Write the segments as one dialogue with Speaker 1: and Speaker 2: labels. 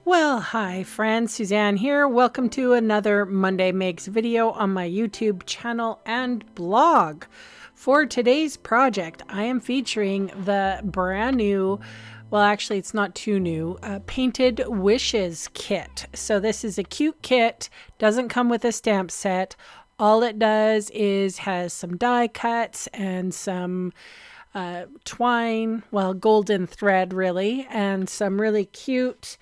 Speaker 1: Well, hi friends, Suzanne here. Welcome to another Monday Makes video on my YouTube channel and blog. For today's project, I am featuring the brand new, well actually it's not too new, Painted Wishes kit. So this is a cute kit, doesn't come with a stamp set. All it does is has some die cuts and some twine, well golden thread really, and some really cute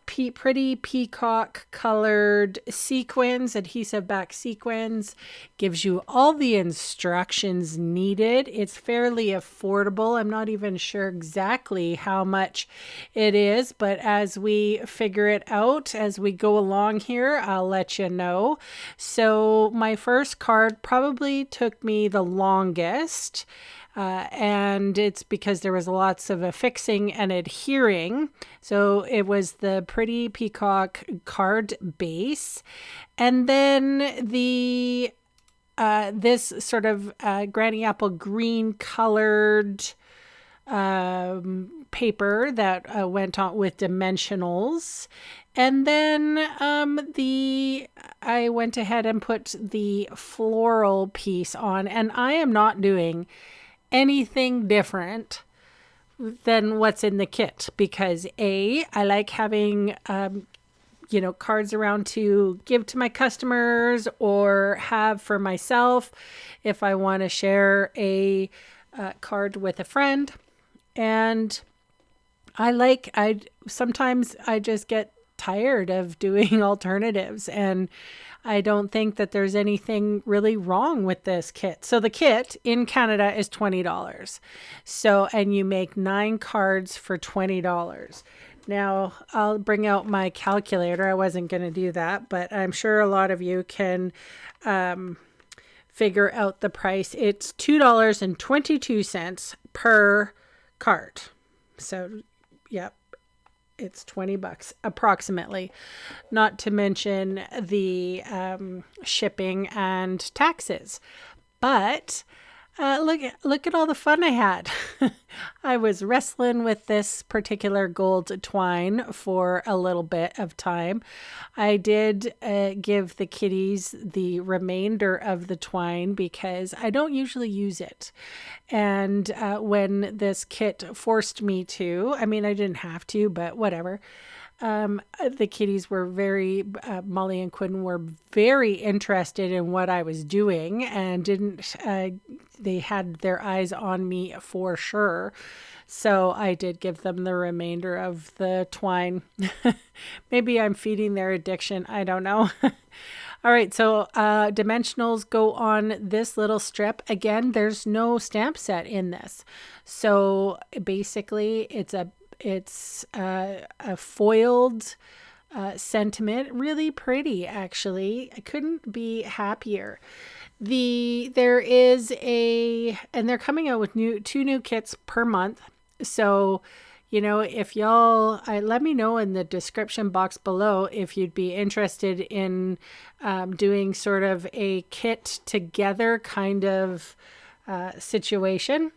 Speaker 1: pretty peacock colored sequins, adhesive back sequins. Gives you all the instructions needed. It's fairly affordable. I'm not even sure exactly how much it is, but as we figure it out as we go along here, I'll let you know. So my first card probably took me the longest. And it's because there was lots of affixing and adhering. So it was the pretty peacock card base. And then the this sort of granny apple green colored paper that went on with dimensionals. And then I went ahead and put the floral piece on, and I am not doing anything different than what's in the kit because I like having cards around to give to my customers or have for myself if I want to share a card with a friend. And sometimes I just get tired of doing alternatives, and I don't think that there's anything really wrong with this kit. So the kit in Canada is $20. So, and you make 9 cards for $20. Now I'll bring out my calculator. I wasn't going to do that, but I'm sure a lot of you can figure out the price. It's $2.22 per card. So, yep. It's $20 approximately, not to mention the shipping and taxes. But look at all the fun I had. I was wrestling with this particular gold twine for a little bit of time. I did give the kitties the remainder of the twine because I don't usually use it. And when this kit forced me to, I mean, I didn't have to, but whatever. The kitties were Molly and Quinn were very interested in what I was doing and they had their eyes on me for sure. So I did give them the remainder of the twine. Maybe I'm feeding their addiction. I don't know. All right, so dimensionals go on this little strip. Again, there's no stamp set in this. So basically it's a foiled sentiment. Really pretty, actually. I couldn't be happier. And they're coming out with 2 new kits per month. So, if y'all, let me know in the description box below if you'd be interested in doing sort of a kit together kind of situation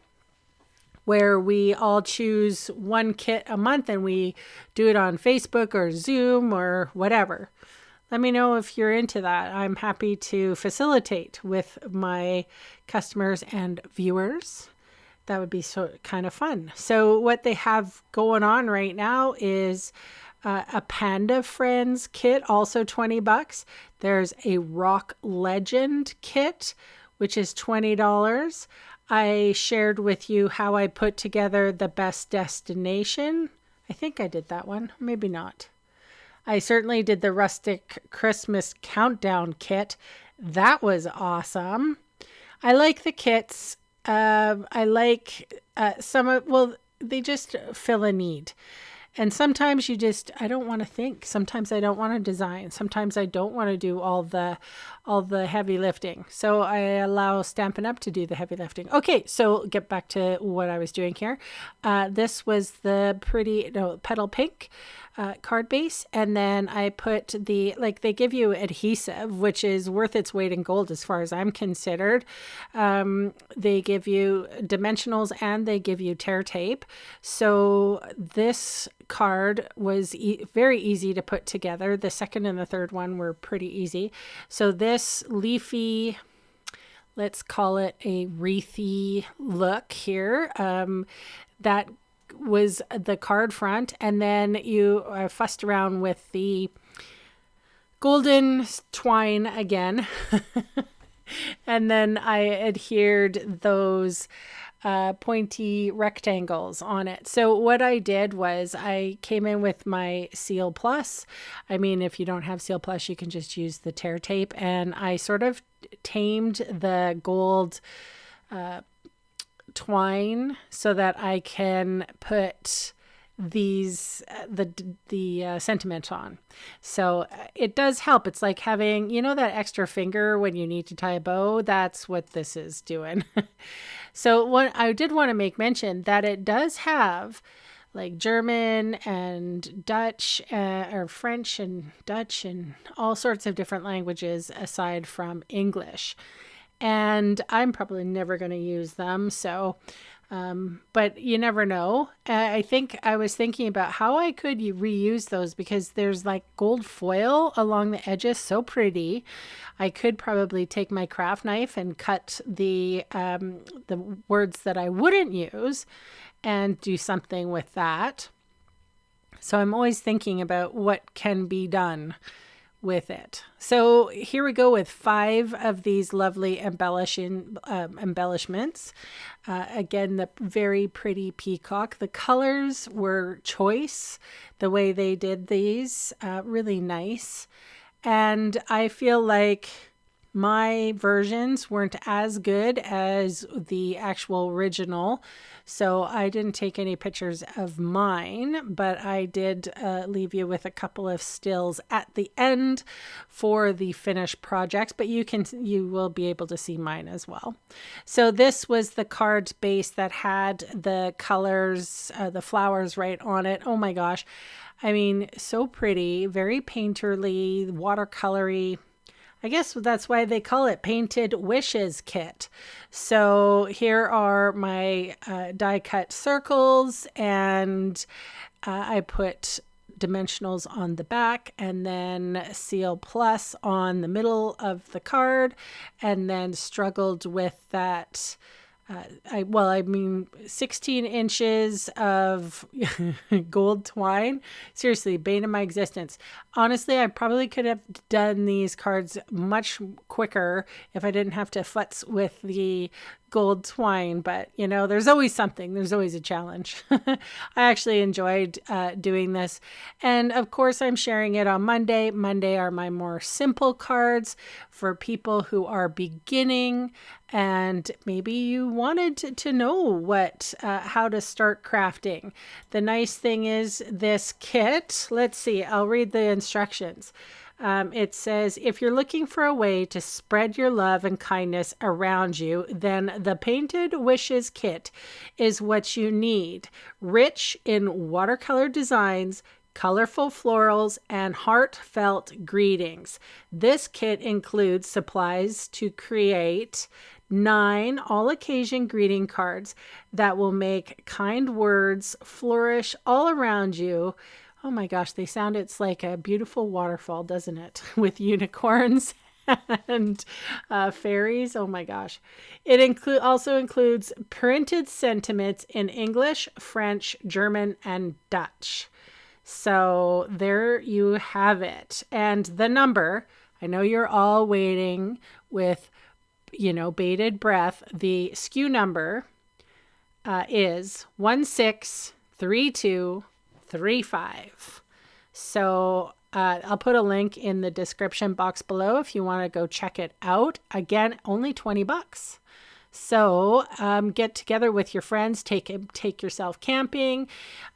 Speaker 1: where we all choose one kit a month and we do it on Facebook or Zoom or whatever. Let me know if you're into that. I'm happy to facilitate with my customers and viewers. That would be so kind of fun. So what they have going on right now is a Panda Friends kit, also $20. There's a Rock Legend kit, which is $20. I shared with you how I put together the Best Destination. I think I did that one, maybe not. I certainly did the Rustic Christmas Countdown kit. That was awesome. I like the kits. I like they just fill a need. And sometimes I don't want to think. Sometimes I don't want to design. Sometimes I don't want to do all the heavy lifting. So I allow Stampin' Up to do the heavy lifting. Okay, so get back to what I was doing here. This was the pretty petal pink card base, and then I put they give you adhesive, which is worth its weight in gold as far as I'm considered. They give you dimensionals and they give you tear tape. So this card was very easy to put together. The second and the third one were pretty easy. So this leafy, let's call it a wreathy look here, that was the card front. And then you fussed around with the golden twine again. And then I adhered those pointy rectangles on it. So what I did was I came in with my Seal Plus. I mean, if you don't have Seal Plus, you can just use the tear tape. And I sort of tamed the gold twine so that I can put these the sentiment on. So it does help. It's like having, you know, that extra finger when you need to tie a bow. That's what this is doing. So what I did want to make mention that it does have like German and Dutch or French and Dutch and all sorts of different languages aside from English. And I'm probably never going to use them. So but you never know. I think I was thinking about how I could reuse those because there's like gold foil along the edges. So pretty. I could probably take my craft knife and cut the words that I wouldn't use and do something with that. So I'm always thinking about what can be done with it. So here we go with 5 of these lovely embellishments. Again, the very pretty peacock. The colors were choice. The way they did these, really nice. And I feel like my versions weren't as good as the actual original. So I didn't take any pictures of mine, but I did leave you with a couple of stills at the end for the finished projects, but you will be able to see mine as well. So this was the card base that had the colors, the flowers right on it. Oh my gosh. I mean, so pretty, very painterly, watercolory. I guess that's why they call it Painted Wishes Kit. So here are my die cut circles, and I put dimensionals on the back and then Seal Plus on the middle of the card, and then struggled with that 16 inches of gold twine. Seriously, bane of my existence. Honestly, I probably could have done these cards much quicker if I didn't have to futz with the gold twine, but you know, there's always something. There's always a challenge. I actually enjoyed doing this. And of course, I'm sharing it on Monday. Monday are my more simple cards for people who are beginning, and maybe you wanted to know how to start crafting. The nice thing is this kit, let's see, I'll read the instructions. It says, if you're looking for a way to spread your love and kindness around you, then the Painted Wishes Kit is what you need. Rich in watercolor designs, colorful florals, and heartfelt greetings. This kit includes supplies to create 9 all-occasion greeting cards that will make kind words flourish all around you. Oh my gosh, it's like a beautiful waterfall, doesn't it? With unicorns and fairies. Oh my gosh. It also includes printed sentiments in English, French, German, and Dutch. So there you have it. And the number, I know you're all waiting with, bated breath. The SKU number is 163235. So I'll put a link in the description box below if you want to go check it out. Again, only $20. So get together with your friends, take yourself camping.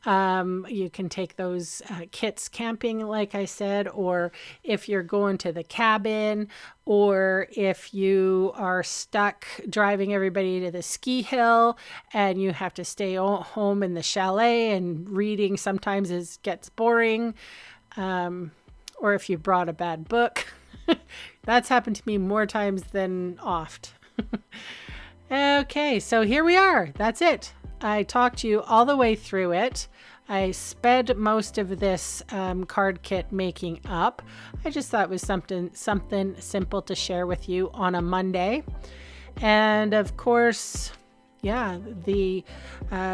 Speaker 1: You can take those kits camping, like I said, or if you're going to the cabin, or if you are stuck driving everybody to the ski hill and you have to stay home in the chalet and reading sometimes gets boring, or if you brought a bad book. That's happened to me more times than oft. Okay, so here we are. That's it. I talked you all the way through it. I sped most of this card kit making up. I just thought it was something simple to share with you on a Monday. And of course, yeah,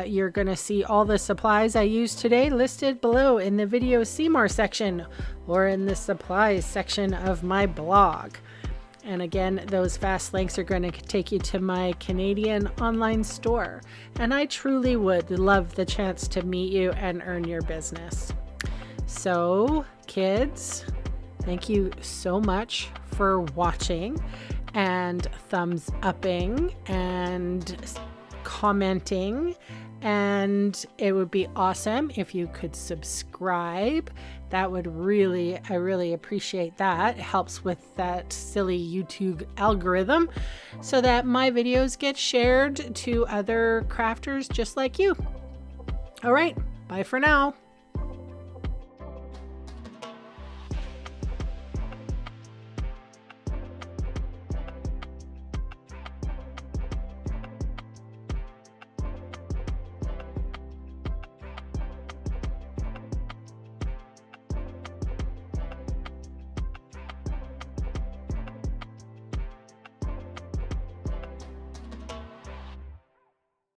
Speaker 1: you're going to see all the supplies I used today listed below in the video see more section or in the supplies section of my blog. And again, those fast links are going to take you to my Canadian online store. And I truly would love the chance to meet you and earn your business. So, kids, thank you so much for watching and thumbs upping and commenting. And it would be awesome if you could subscribe. That would I really appreciate that. It helps with that silly YouTube algorithm so that my videos get shared to other crafters just like you. All right, bye for now.